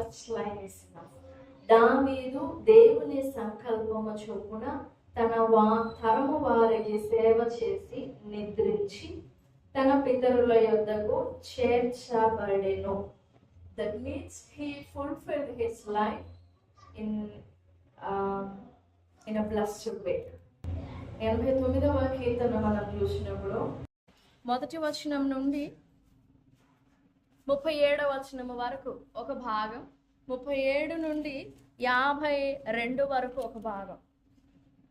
First line వేస్తున్నాం. దావీదు దేవుని సంకల్పము చొప్పున తన తరము వారికి సేవ చేసి నిద్రించి తన పితరుల యొద్దకు చేర్చబడెను. That means he fulfilled his life in a blessed way. 89వ కీర్తన మనం చూసినప్పుడు మొదటి వచనం నుండి 37వ వచనం వరకు ఒక భాగం, 37 నుండి 52 వరకు ఒక భాగం.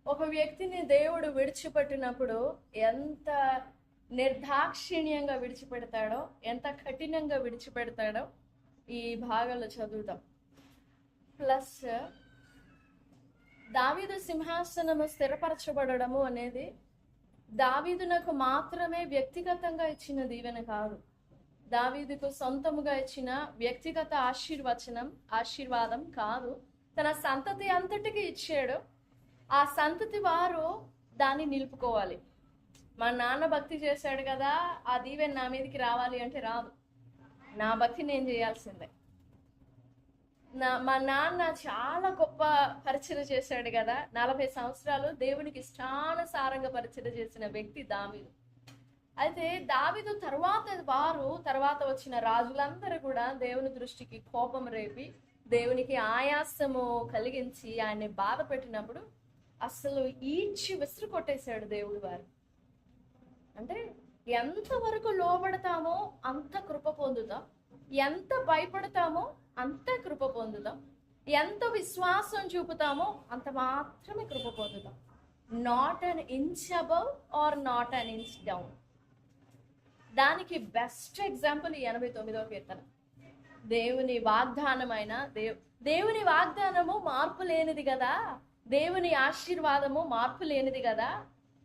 ఒక వ్యక్తిని దేవుడు విడిచిపెట్టినప్పుడు ఎంత నిర్దాక్షిణ్యంగా విడిచిపెడతాడో, ఎంత కఠినంగా విడిచిపెడతాడో ఈ భాగాల్లో చదువుతాం. ప్లస్ దావీదు సింహాసనము స్థిరపరచబడము అనేది దావీదునకు మాత్రమే వ్యక్తిగతంగా ఇచ్చిన దీవెన కాదు, దావీదుకు సొంతముగా ఇచ్చిన వ్యక్తిగత ఆశీర్వాదం కాదు, తన సంతతి అంతటికి ఇచ్చాడు. ఆ సంతతి వారు దాన్ని నిలుపుకోవాలి. మా నాన్న భక్తి చేశాడు కదా, ఆ దీవెన నా మీదకి రావాలి అంటే రాదు. నా భక్తి నేను చేయాల్సిందే. మా నాన్న చాలా గొప్ప పరిచయం చేశాడు కదా, 40 సంవత్సరాలు దేవునికి ఇష్టానుసారంగా పరిచయం చేసిన వ్యక్తి దావీదు. అయితే దావీదు తర్వాత వచ్చిన రాజులందరూ కూడా దేవుని దృష్టికి కోపం రేపి దేవునికి ఆయాసము కలిగించి ఆయన్ని బాధ పెట్టినప్పుడు అసలు ఈడ్చి విసురు కొట్టేశాడు దేవుడు వారు. అంటే ఎంతవరకు లోబడతామో అంత కృప పొందుతాం, ఎంత భయపడతామో అంత కృప పొందుతాం, ఎంత విశ్వాసం చూపుతామో అంత మాత్రమే కృప పొందుతాం. Not an inch above or not an inch down. దానికి బెస్ట్ ఎగ్జాంపుల్ ఈ 89వ కీర్తన. దేవుని వాగ్దానమైన దేవుని వాగ్దానము మార్పు లేనిది కదా, దేవుని ఆశీర్వాదము మార్పు లేనిది కదా.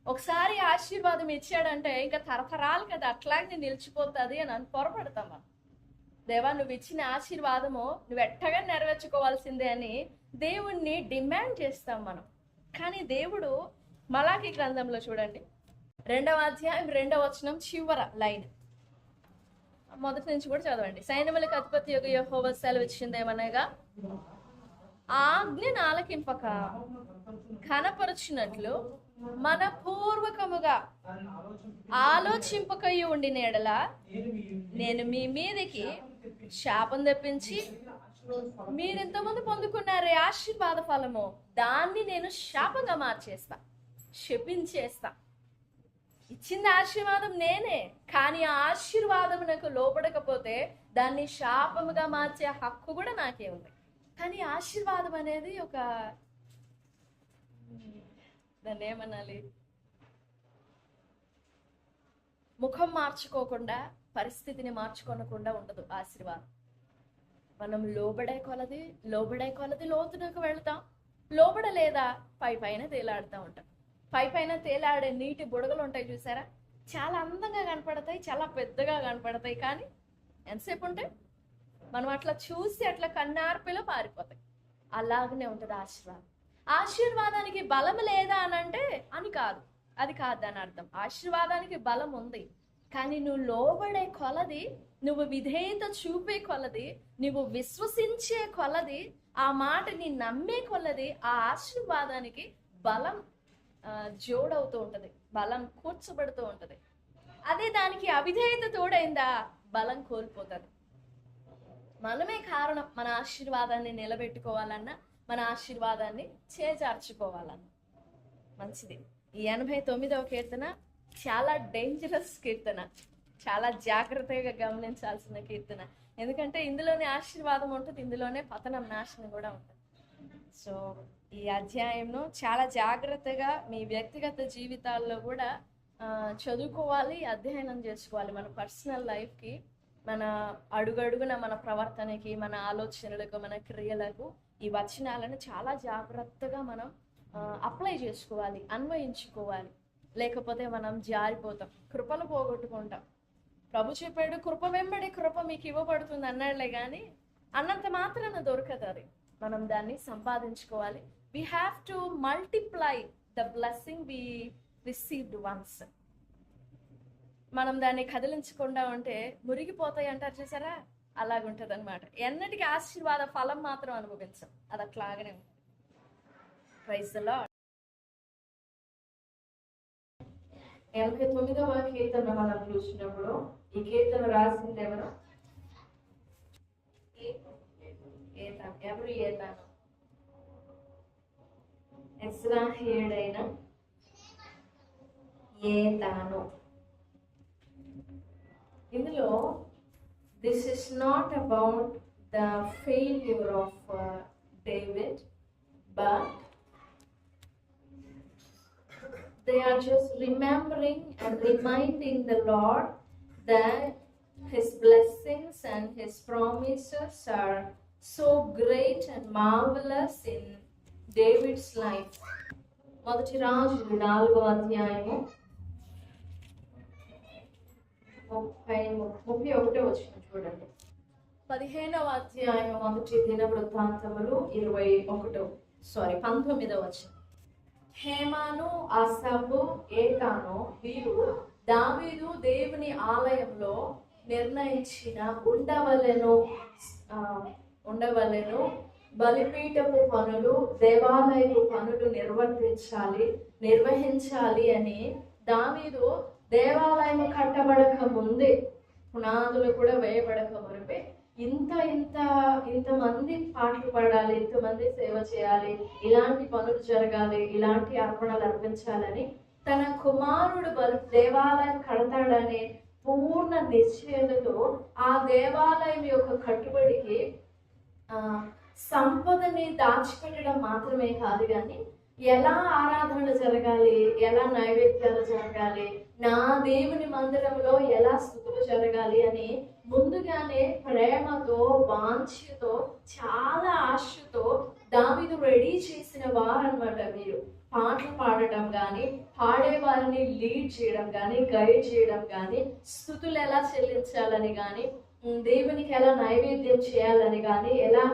ఒకసారి ఆశీర్వాదం ఇచ్చాడంటే ఇంకా తరతరాలు కదా అట్లాగే నిలిచిపోతుంది అని పొరపడతాం మనం. దేవా, నువ్వు ఇచ్చిన ఆశీర్వాదము నువ్వు ఎట్టగా నెరవేర్చుకోవాల్సిందే అని దేవుణ్ణి డిమాండ్ చేస్తాం మనం. కానీ దేవుడు మలాకి గ్రంథంలో చూడండి, 2వ అధ్యాయం 2వ వచనం చివర లైన్, మొదటి నుంచి కూడా చదవండి. సైన్యములకు అధిపతి యెహోవా సెలవిచ్చిందేమనగా, ఆజ్ఞను ఆలకింపక కనపరుచినట్లు మన పూర్వకముగా ఆలోచింపకయ్యి ఉండిన ఎడల నేను మీ మీదకి శాపం తెప్పించి మీరు ఇంతమంది పొందుకున్నారే ఆశీర్వాద ఫలము, దాన్ని నేను శాపంగా మార్చేస్తా, శపించేస్తా. ఇచ్చింది ఆశీర్వాదం నేనే, కానీ ఆ ఆశీర్వాదం నాకు లోపడకపోతే దాన్ని శాపముగా మార్చే హక్కు కూడా నాకే ఉంది. కానీ ఆశీర్వాదం అనేది ఒక, దాన్ని ఏమనాలి, ముఖం మార్చుకోకుండా, పరిస్థితిని మార్చుకోనకుండా ఉండదు ఆశీర్వాదం. మనం లోబడే కొలది లోతునకు వెళ్తాం, లోబడలేదా పైన తేలాడుతూ ఉంటాం. పైన తేలాడే నీటి బుడగలు ఉంటాయి చూసారా, చాలా అందంగా కనపడతాయి, చాలా పెద్దగా కనపడతాయి, కానీ ఎంతసేపు ఉంటాయి, మనం అట్లా చూసి అట్లా కన్నార్పిలో పారిపోతాయి. అలాగనే ఉంటుంది ఆశీర్వాదం. ఆశీర్వాదానికి బలం లేదా అని అంటే అది కాదు దాని అర్థం. ఆశీర్వాదానికి బలం ఉంది, కానీ నువ్వు లోబడే కొలది, నువ్వు విధేయత చూపే కొలది, నువ్వు విశ్వసించే కొలది, ఆ మాటని నమ్మే కొలది ఆ ఆశీర్వాదానికి బలం జోడవుతూ ఉంటది, బలం కూర్చబడుతూ ఉంటది. అదే దానికి అవిధేయత తోడైందా బలం కోల్పోతుంది. మనమే కారణం మన ఆశీర్వాదాన్ని నిలబెట్టుకోవాలన్నా, మన ఆశీర్వాదాన్ని చేజార్చుకోవాలన్నా. మంచిది. ఈ 89వ కీర్తన చాలా డేంజరస్ కీర్తన, చాలా జాగ్రత్తగా గమనించాల్సిన కీర్తన. ఎందుకంటే ఇందులోనే ఆశీర్వాదం ఉంటుంది, ఇందులోనే పతనం, నాశనం కూడా ఉంటుంది. సో ఈ అధ్యాయంను చాలా జాగ్రత్తగా మీ వ్యక్తిగత జీవితాల్లో కూడా చదువుకోవాలి, అధ్యయనం చేసుకోవాలి. మన పర్సనల్ లైఫ్కి, మన అడుగడుగున మన ప్రవర్తనకి, మన ఆలోచనలకు, మన క్రియలకు ఈ వచనాలను చాలా జాగ్రత్తగా మనం అప్లై చేసుకోవాలి, అన్వయించుకోవాలి. లేకపోతే మనం జారిపోతాం, కృపలు పోగొట్టుకుంటాం. ప్రభు చెప్పాడు, కృప వెంబడి కృప మీకు ఇవ్వబడుతుంది అన్నాడులే, కానీ అన్నంత మాత్రాన దొరకదు. అది మనం దాన్ని సంపాదించుకోవాలి. We have to multiply the blessing we received once. మనం దాన్ని కదిలించకుండా ఉంటే మురిగిపోతాయి అంటారు చూసారా, అలాగుంటది అనమాట. ఎన్నటికి ఆశీర్వాద ఫలం మాత్రం అనుభవించం, అది అట్లాగనే ఉంటుంది. Praise the Lord. 89వ కీర్తన మనం చూసినప్పుడు ఈ కీర్తన రాసింది ఎవరు? ఎవరు ఏతాను? ఎజ్రాహీయుడైన ఏతాను. ఇందులో this is not about the failure of David, but they are just remembering and reminding the Lord that his blessings and his promises are so great and marvelous in David's life. మొదటి రాజులు 4వ అధ్యాయము 31వ వచనం చూడండి. 15వ అధ్యాయం మొదటి దినవృత్తాంతములు 19వ వచనం. హేమాను, ఆసాపు, ఏతాను వీరు దావీదు దేవుని ఆలయంలో నిర్ణయించిన ఉండవలెను బలిపీఠపు పనులు, దేవాలయపు పనులు నిర్వహించాలి అని దావీదు దేవాలయం కట్టబడక ముందే, పునాదులు కూడా వేయబడక మునిపే ఇంతమంది పాటలు పాడాలి, ఇంతమంది సేవ చేయాలి, ఇలాంటి పనులు జరగాలి, ఇలాంటి అర్పణలు అర్పించాలని తన కుమారుడు దేవాలయం కడతాడనే పూర్ణ నిశ్చయతతో ఆ దేవాలయం యొక్క కట్టుబడికి సంపదని దాచిపెట్టడం మాత్రమే కాదు, కానీ ఎలా ఆరాధనలు జరగాలి, ఎలా నైవేద్యాలు జరగాలి, నా దేవుని మందిరంలో ఎలా స్తుతులు జరగాలి అని ముందుగానే ప్రేమతో, వాంఛతో, చాలా ఆశతో దావీదు రెడీ చేసిన వారన్నమాట. వీరు పాటలు పాడటం కానీ, పాడే వారిని లీడ్ చేయడం కానీ, గైడ్ చేయడం కానీ, స్తుతులు ఎలా చెల్లించాలని కానీ, దేవునికి ఎలా నైవేద్యం చేయాలని కానీ, ఎలా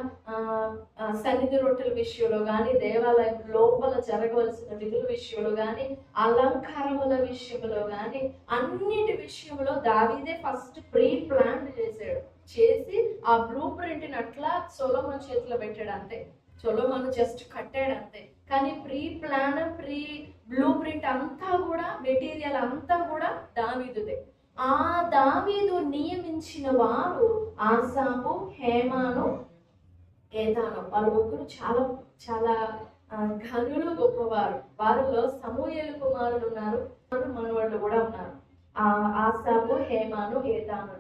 సన్నిధి రొట్టెల విషయంలో కానీ, దేవాలయం లోపల జరగవలసిన విధుల విషయంలో కానీ, అలంకారముల విషయంలో కానీ, అన్నిటి విషయంలో దావీదే ఫస్ట్ ప్రీ ప్లాన్ చేసి ఆ బ్లూ ప్రింట్ని అట్లా సొలొమోను చేతిలో పెట్టాడు అంతే. సొలొమోను జస్ట్ కట్టాడు అంతే. కానీ pre plan, pre blue print అంతా కూడా, మెటీరియల్ అంతా కూడా దావీదుదే. ఆ దావీదు నియమించిన వారు ఆసాపు, హేమాను, ఏతాను. వాళ్ళు ముగ్గురు చాలా చాలా ఘనులు, గొప్పవారు. వారిలో సమూయేలు కుమారులు ఉన్నారు, మనవాళ్ళు కూడా ఉన్నారు. ఆసాపు, హేమాను, ఏతాను.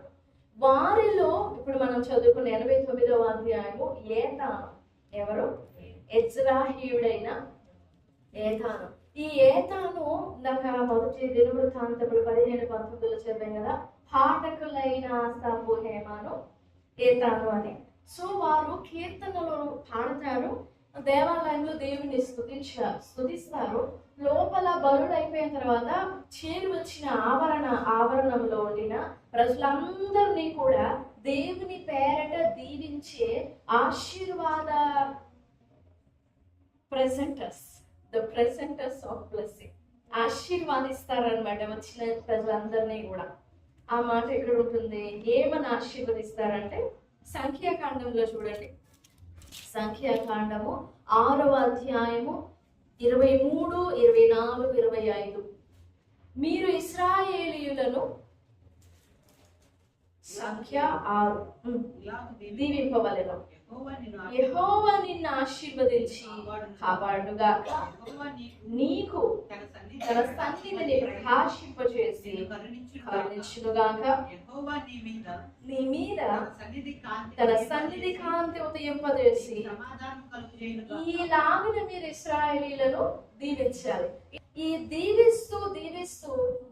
వారిలో ఇప్పుడు మనం చదువుకున్న 89వ అధ్యాయము ఏతాను ఎవరు? ఎజ్రాహీయుడైన ఏతాను. ఈ ఏతాను నాకు మొదటి దినవృత్తాంతములు 15-19 చదివాం కదా, పాఠకులైన ఆసాపు, హేమాను, ఏతాను అని. సో వారు కీర్తనలు పాడతారు, దేవాలయంలో దేవుని స్తుతిస్తారు. లోపల బలుడు అయిపోయిన తర్వాత చేరి వచ్చిన ఆవరణంలో ఉండిన ప్రజలందరినీ కూడా దేవుని పేరట దీవించే ఆశీర్వాద ద ప్రెసెంటర్స్ ఆఫ్ బ్లెస్సింగ్ ఆశీర్వాదిస్తారనమాట వచ్చిన ప్రజలందరినీ కూడా. ఆ మాట ఎక్కడ ఉంటుంది? ఏమని ఆశీర్వదిస్తారంటే సంఖ్యాకాండంలో చూడండి. సంఖ్యాకాండము 6వ అధ్యాయము 23, 24, 25. మీరు ఇశ్రాయేలీయులను సంఖ్య 6 దీవింపవలెను. యెహోవా నిన్ను ఆశీర్వదించి కాపాడుగాక, నీకు తన సన్నిధిని ప్రకాశింపచేసి కరుణించునుగాక, నీ మీద తన సన్నిధి కాంతి ఉదయింపజేసి. ఈలాగున మీరు ఇశ్రాయేలీయులను దీవించాలి. ఈ దీవిస్తూ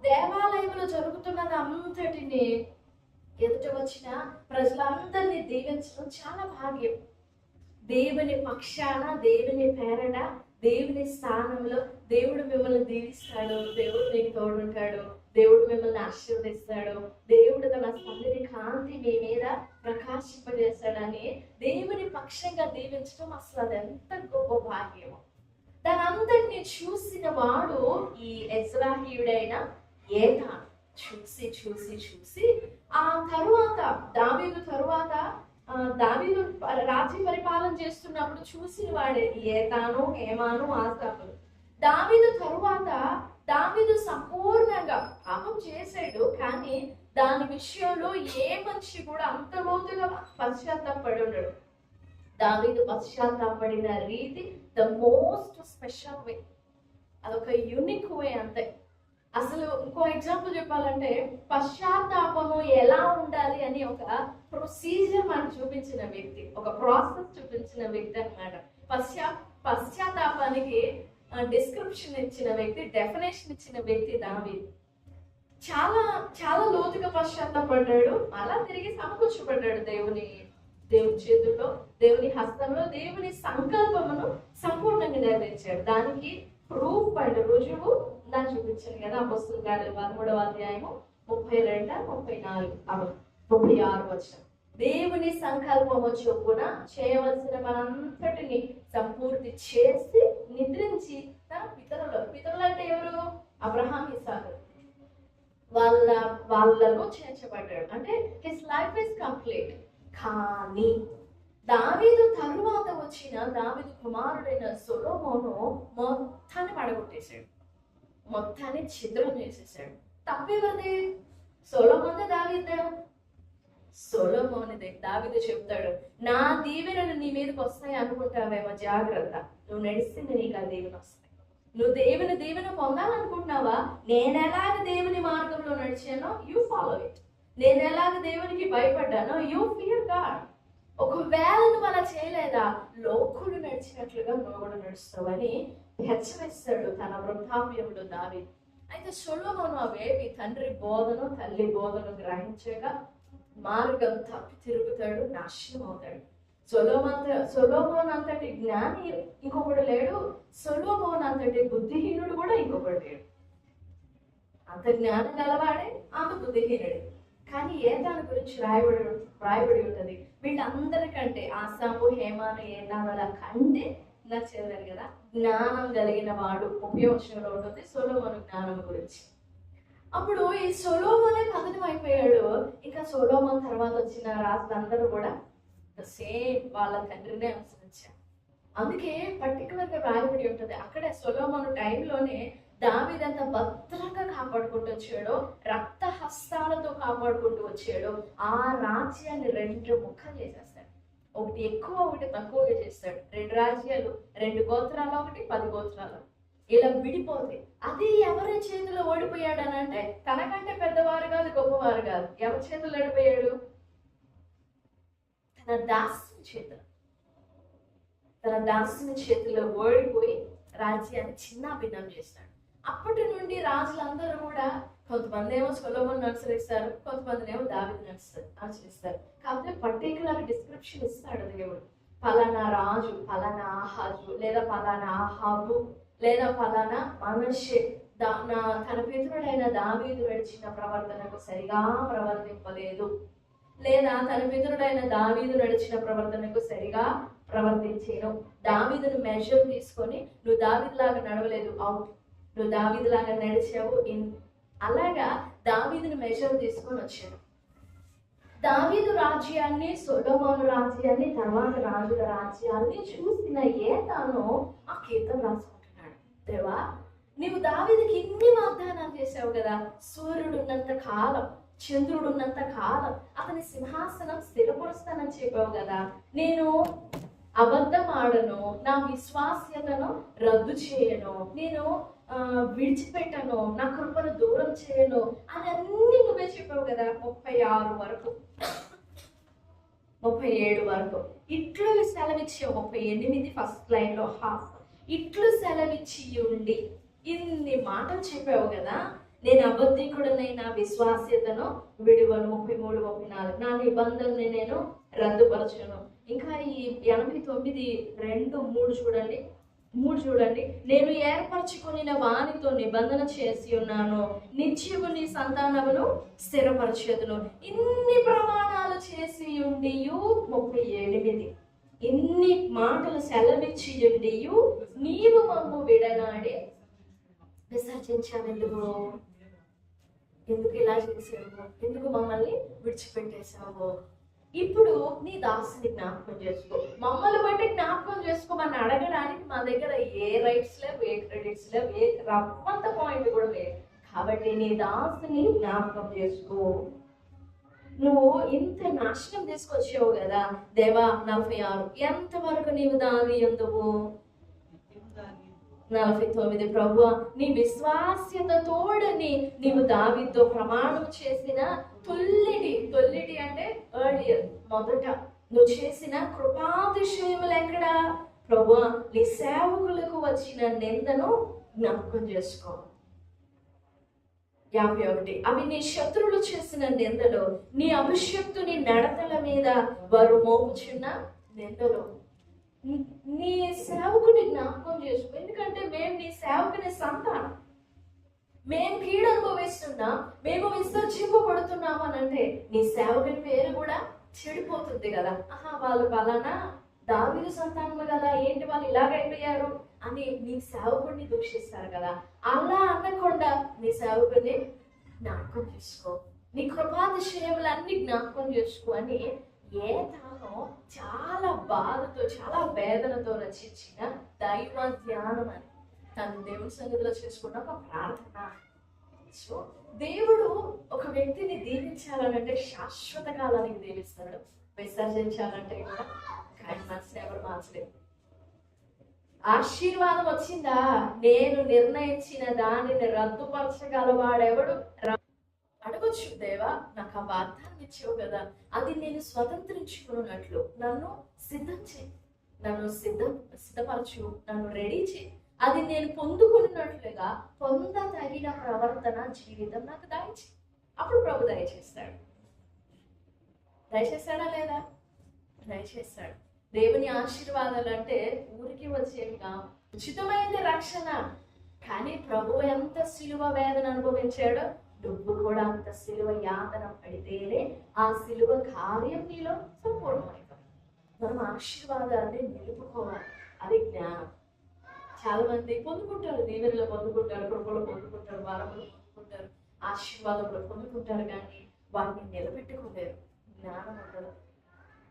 దేవాలయంలో జరుగుతున్నది అంతటిని ఎదుట వచ్చిన ప్రజలందరినీ దీవించడం చాలా భాగ్యం. దేవుని పక్షాన, దేవుని పేరట, దేవుని స్థానంలో దేవుడు మిమ్మల్ని దీవిస్తాడు, దేవుడు మీకు తోడుంటాడు, దేవుడు మిమ్మల్ని ఆశీర్వదిస్తాడు, దేవుడు తన సన్నిధి కాంతి మీ మీద ప్రకాశింపజేస్తాడని దేవుని పక్షంగా దీవించడం అసలు అది ఎంత గొప్ప భాగ్యమో. దాని అంతటిని చూసిన వాడు ఈ ఎజ్రాహీయుడైన ఏతాను. చూసి ఆ తరువాత దావీదు తరువాత దావీదు రాజ్య పరిపాలన చేస్తున్నప్పుడు చూసిన వాడే ఏతాను, హేమాను, ఆసాపులు. దావీదు తరువాత దావీదు సంపూర్ణంగా పాపం చేశాడు, కానీ దాని విషయంలో ఏ మనిషి కూడా అంత లోతుగా పశ్చాత్తాపడి ఉండడు. దావీదు పశ్చాత్తాపడిన రీతి ద మోస్ట్ స్పెషల్ వే, అదొక యూనిక్ వే అంతే. అసలు ఇంకో ఎగ్జాంపుల్ చెప్పాలంటే పశ్చాత్తాపము ఎలా ఉండాలి అని ఒక ప్రొసీజర్ మనకు చూపించిన వ్యక్తి, ఒక ప్రాసెస్ చూపించిన వ్యక్తి అన్నమాట. పశ్చాత్తాపానికి డిస్క్రిప్షన్ ఇచ్చిన వ్యక్తి, డెఫినేషన్ ఇచ్చిన వ్యక్తి దావీదు. చాలా చాలా లోతుగా పశ్చాత్తాపడ్డాడు, అలా తిరిగి సమకూర్చబడ్డాడు దేవుని చేతుల్లో, దేవుని హస్తంలో, దేవుని సంకల్పమును సంపూర్ణంగా నెరవేర్చాడు. దానికి ప్రూఫ్ అండ్ రుజువు నాకు చూపించాను కదా, అపొస్తలుల కార్యాలు 13వ అధ్యాయము 32, 34, 36 వచనం. దేవుని సంకల్పము చొప్పున చేయవలసిన మనంతటిని సంపూర్తి చేసి నిద్రించి తన పితరులు అంటే ఎవరు? అబ్రహాం, ఇస్సాకు, వాళ్ళలో చేర్చబడ్డాడు. అంటే హిస్ లైఫ్ ఇస్ కంప్లీట్. కానీ దావీదు తరువాత వచ్చిన దావీదు కుమారుడైన సొలొమోను మొత్తాన్ని పడగొట్టేశాడు, మొత్తాన్ని ఛిద్రం చేసేసాడు. తప్పెవరిది? సొలొమోనే దావీదే? సొలొమోనిదే. దావీదు చెప్తాడు, నా దీవెనలు నీ మీదకి వస్తాయి అనుకుంటావేమో, జాగ్రత్త, నువ్వు నడిస్తే నీకు ఆ దీవెన వస్తాయి. నువ్వు దేవుని దీవెన పొందాలనుకుంటున్నావా? నేను ఎలాగ దేవుని మార్గంలో నడిచానో యూ ఫాలో ఇట్. నేను ఎలాగ దేవునికి భయపడ్డానో యూ ఫియర్ గాడ్. ఒకవేళ నువ్వు అలా చేయలేదా, లోకుడు నడిచినట్లుగా నువ్వు కూడా నడుస్తావని హెచ్చరిస్తాడు తన వృద్ధాప్యంలో దావీదు. అయితే సొలొమోను అవేవి తండ్రి బోధను తల్లి బోధను గ్రహించక మార్గం తప్పి తిరుగుతాడు, నాశనం అవుతాడు. సొలొమోను అంతటి జ్ఞాని ఇంకొకడు లేడు, సొలొమోను అంతటి బుద్ధిహీనుడు కూడా ఇంకొకడు లేడు. అంత జ్ఞానం గలవాడే, అంత బుద్ధిహీనుడే. కానీ దాని గురించి రాయబడి ఉంటుంది, వీళ్ళందరికంటే ఆసాపు, హేమాను, ఏతానుల కంటే నచ్చేదారు కదా, జ్ఞానం కలిగిన వాడు. 30వ వచనంలో ఉంటుంది సొలొమోను జ్ఞానం గురించి. అప్పుడు ఈ సొలొమోనే పతనం అయిపోయాడు. ఇంకా సొలొమోను తర్వాత వచ్చిన రాజులందరూ కూడా సేమ్ వాళ్ళ తండ్రినే అనుసరించారు. అందుకే పర్టికులర్ గా రాయబడి ఉంటుంది, అక్కడే సొలొమోను టైంలోనే దావీదు ఎంత భద్రంగా కాపాడుకుంటూ వచ్చాడో, రక్త హస్తాలతో కాపాడుకుంటూ వచ్చాడో, ఆ రాజ్యాన్ని 2 ముక్కలు చేసేస్తాడు. ఒకటి ఎక్కువ, ఒకటి తక్కువగా చేస్తాడు. 2 రాజ్యాలు, 2 గోత్రాలు, ఒకటి 10 గోత్రాలు ఇలా విడిపోతాయి. అది ఎవరి చేతిలో ఓడిపోయాడు అని అంటే, తనకంటే పెద్దవారు కాదు, గొప్పవారు కాదు. ఎవరి చేతిలో ఓడిపోయాడు? తన దాసుని చేతిలో ఓడిపోయి రాజ్యాన్ని చిన్నాభిన్నం చేస్తాడు. అప్పటి నుండి రాజులందరూ కూడా కొంతమంది ఏమో సొలొమోను అనుసరిస్తారు, కొంతమంది ఏమో దావీదుని అనుసరిస్తారు. కాకపోతే పర్టికులర్ డిస్క్రిప్షన్ ఇస్తాడు దేవుడు. ఫలానా రాజు, ఫలానా ఆహాజు, లేదా ఫలానా ఆహాబు, లేదా ఫలానా మనషే తన పితరుడైన దావీదు నడిచిన ప్రవర్తనకు సరిగా ప్రవర్తింపలేదు, లేదా తన పితరుడైన దావీదు నడిచిన ప్రవర్తనకు సరిగా ప్రవర్తించాను. దావీదును మెజర్ తీసుకొని, నువ్వు దావీదులాగా నడవలేదు, అవుట్, నువ్వు దావీదులాగా నడిచావు ఇన్, అలాగా దావీదుని మెజర్ తీసుకొని వచ్చాను. దావీదు రాజ్యాన్ని, సొలొమోను రాజ్యాన్ని, తర్వాత రాజుల రాజ్యాన్ని చూసిన ఏతాను ఆ కీర్తన రాసుకుంటున్నాడు. దేవా, నీవు దావీదుకి ఇన్ని వాగ్దానాలు చేసావు కదా, సూర్యుడు ఉన్నంత కాలం, చంద్రుడు ఉన్నంత కాలం అతని సింహాసనం స్థిరపరుస్తానని చెప్పావు కదా, నేను అబద్ధం ఆడను, నా విశ్వాస్యతను రద్దు చేయను, నేను విడిచిపెట్టను, నా కృపను దూరం చేయను అని అన్ని నువ్వే చెప్పావు కదా. 36 వరకు, 37 వరకు ఇట్లు సెలవిచ్చావు. 38 ఫస్ట్ లైన్ లో హాఫ్, ఇట్లు సెలవిచ్చి ఉండి ఇన్ని మాటలు చెప్పావు కదా, నేను అబద్ధికుడనై నా విశ్వాస్యతను విడువను. 33, 34 నా నిబంధనని నేను రద్దుపరచను. ఇంకా ఈ 89, 2, 3 చూడండి. నేను ఏర్పరచుకుని వానితో నిబంధన చేసి ఉన్నాను, నిత్యము నీ సంతానమును స్థిరపరచేదును. ఇన్ని ప్రమాణాలు చేసి ఉండియు 38 ఇన్ని మాటలు సెలవిచ్చి ఉండియు నీవు మమ్ము విడనాడి విసర్జించావు. ఎందుకు ఇలా చేసావు? ఎందుకు మమ్మల్ని విడిచిపెట్టేశావు? ఇప్పుడు నీ దాసుని జ్ఞాపకం చేసుకో. మమ్మల్ని బట్టి జ్ఞాపకం చేసుకోమని అడగడానికి మా దగ్గర ఏ రైట్స్ లేవు, ఏ క్రెడిట్స్ లేవు, ఏ రవ్వంత పాయింట్ కూడా లేవు. కాబట్టి నీ దాసుని జ్ఞాపకం చేసుకో. నువ్వు ఇంత నాశనం తీసుకొచ్చావు కదా దేవా. 46 ఎంతవరకు నీవు దాగి ఎందువు? 49 ప్రభువా, నీ విశ్వాస్యత తోడని నీవు దావీదుతో ప్రమాణం చేసిన తొల్లిటి అంటే ఎర్లియర్, మొదట నువ్వు చేసిన కృపాతిశయములు ఎక్కడా? ప్రభువా, నీ సేవకులకు వచ్చిన నిందను జ్ఞాపకం చేసుకో. 51 అవి నీ శత్రువులు చేసిన నిందలు, నీ అభిషక్తుని నడతల మీద వారు మోపుచున్న నిందలు. నీ సేవకుని జ్ఞాపకం చేసుకో. ఎందుకంటే మేము నీ సేవకుని సంతానం. మేము కీడు అనుభవిస్తున్నా, మేము విసర్జింపబడుతున్నాము అని అంటే నీ సేవకుని పేరు కూడా చెడిపోతుంది కదా. వాళ్ళు పలానా దావీదు సంతానము కదా, ఏంటి వాళ్ళు ఇలాగైపోయారు అని నీ సేవకుడిని దూషిస్తారు కదా. అలా అనకుండా నీ సేవకుడిని జ్ఞాపకం చేసుకో. నీ కృపాతిశయములన్నీ జ్ఞాపకం చేసుకో అని తాను చాలా బాధతో, చాలా వేదనతో రచించిన దైవ ధ్యానం అని తను దేవుని సన్నిధిలో చేసుకున్న ఒక ప్రార్థన. సో దేవుడు ఒక వ్యక్తిని దీవించాలనంటే శాశ్వత కాలానికి దీవిస్తాడు, విసర్జించాలంటే కూడా మనసుని ఎవరు మార్చలేదు. ఆశీర్వాదం వచ్చిందా, నేను నిర్ణయించిన దానిని రద్దుపరచగలవాడెవడు? అడగొచ్చు, దేవా నాకు ఆ వాగ్దానం ఇచ్చావు కదా, అది నేను స్వతంత్రించుకున్నట్లు నన్ను సిద్ధం చేయి, నన్ను సిద్ధపరచు, నన్ను రెడీ చేయి. అది నేను పొందుకున్నట్లుగా పొందదగిన ప్రవర్తన జీవితం నాకు దయచేయి. అప్పుడు ప్రభు దయచేస్తాడు. దయచేస్తాడా లేదా? దయచేస్తాడు. దేవుని ఆశీర్వాదాలు అంటే ఊరికి వచ్చేవిగా ఉచితమైన రక్షణ. కానీ ప్రభు ఎంత సిలువ వేదన అనుభవించాడో నువ్వు కూడా అంత సిలువ యాతన పడితేనే ఆ సిలువ కార్యం నీలో సంపూర్ణమైపోయింది. మనం ఆశీర్వాదాన్ని నిలుపుకోవాలి. అది జ్ఞానం. చాలా మంది పొందుకుంటారు, దీవెనలు పొందుకుంటారు, కృపలు పొందుకుంటారు, వరములు పొందుకుంటారు, ఆశీర్వాదములు పొందుకుంటారు, కానీ వాటిని నిలబెట్టుకోలేరు. జ్ఞానం ఉండదు.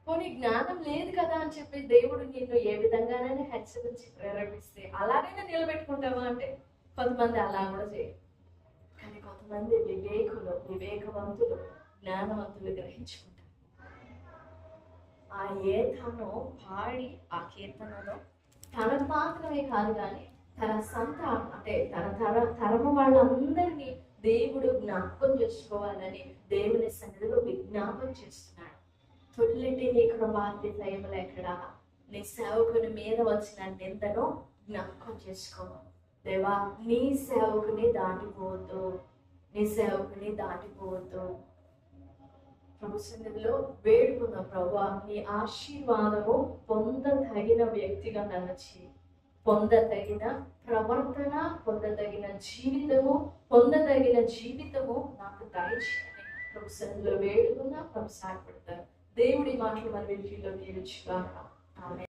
కొన్ని జ్ఞానం లేదు కదా అని చెప్పి దేవుడు నిన్ను ఏ విధంగానైనా హెచ్చరించి ప్రేరేపిస్తే అలాగైనా నిలబెట్టుకుంటావా అంటే కొంతమంది అలా కూడా చేయరు. కానీ కొంతమంది వివేకవంతులు, జ్ఞానవంతులు గ్రహించుకుంటారు. ఆ తాను పాడి ఆ కీర్తనలో తనకు మాత్రమే కాదు కానీ తన సంతానం అంటే తరము వాళ్ళందరినీ దేవుడు జ్ఞాపకం చేసుకోవాలని దేవుని సన్నిధిలో విజ్ఞాపం చేస్తున్నాడు. తొలిటి నీ కృపాతిశయములు ఎక్కడ? నీ సేవకుని మీద వచ్చిన నిందను జ్ఞాపకం చేసుకో. దేవా, నీ సేవకుని దాటిపోవద్దు, నీ సేవకుని దాటిపోవద్దు. ప్రభు సన్నిధిలో వేడుకుందాం, ప్రభువా నీ ఆశీర్వాదము పొందదగిన వ్యక్తిగా నన్ను చేయి, పొందదగిన ప్రవర్తన, పొందదగిన జీవితము నాకు దయచేయని ప్రభు సన్నిధిలో వేడుకుందాం. ప్రభు సాయపడతారు. దేవుడి మాటలు మన వీటిలో దీవించుగాక. ఆమేన్.